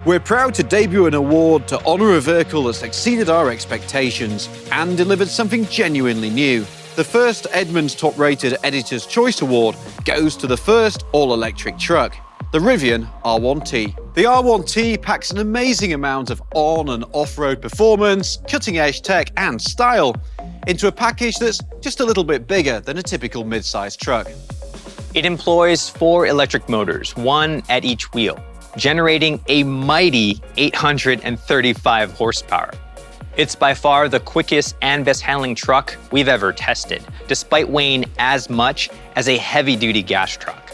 We're proud to debut an award to honor a vehicle that's exceeded our expectations and delivered something genuinely new. The first Edmunds top-rated Editor's Choice Award goes to the first all-electric truck, the Rivian R1T. The R1T packs an amazing amount of on- and off-road performance, cutting-edge tech and style into a package that's just a little bit bigger than a typical mid-sized truck. It employs 4 electric motors, one at each wheel, generating a mighty 835 horsepower. It's by far the quickest and best handling truck we've ever tested, despite weighing as much as a heavy-duty gas truck.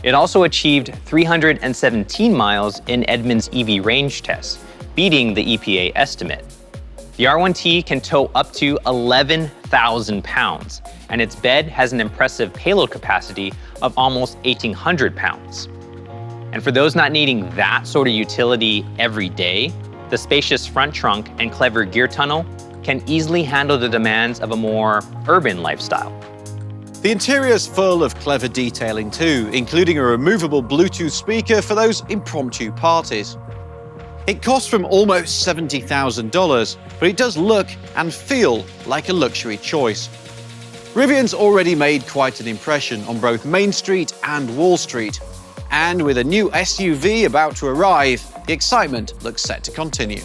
It also achieved 317 miles in Edmunds EV range tests, beating the EPA estimate. The R1T can tow up to 11,000 pounds, and its bed has an impressive payload capacity of almost 1,800 pounds. And for those not needing that sort of utility every day, the spacious front trunk and clever gear tunnel can easily handle the demands of a more urban lifestyle. The interior is full of clever detailing too, including a removable Bluetooth speaker for those impromptu parties. It costs from almost $70,000, but it does look and feel like a luxury choice. Rivian's already made quite an impression on both Main Street and Wall Street, and with a new SUV about to arrive, the excitement looks set to continue.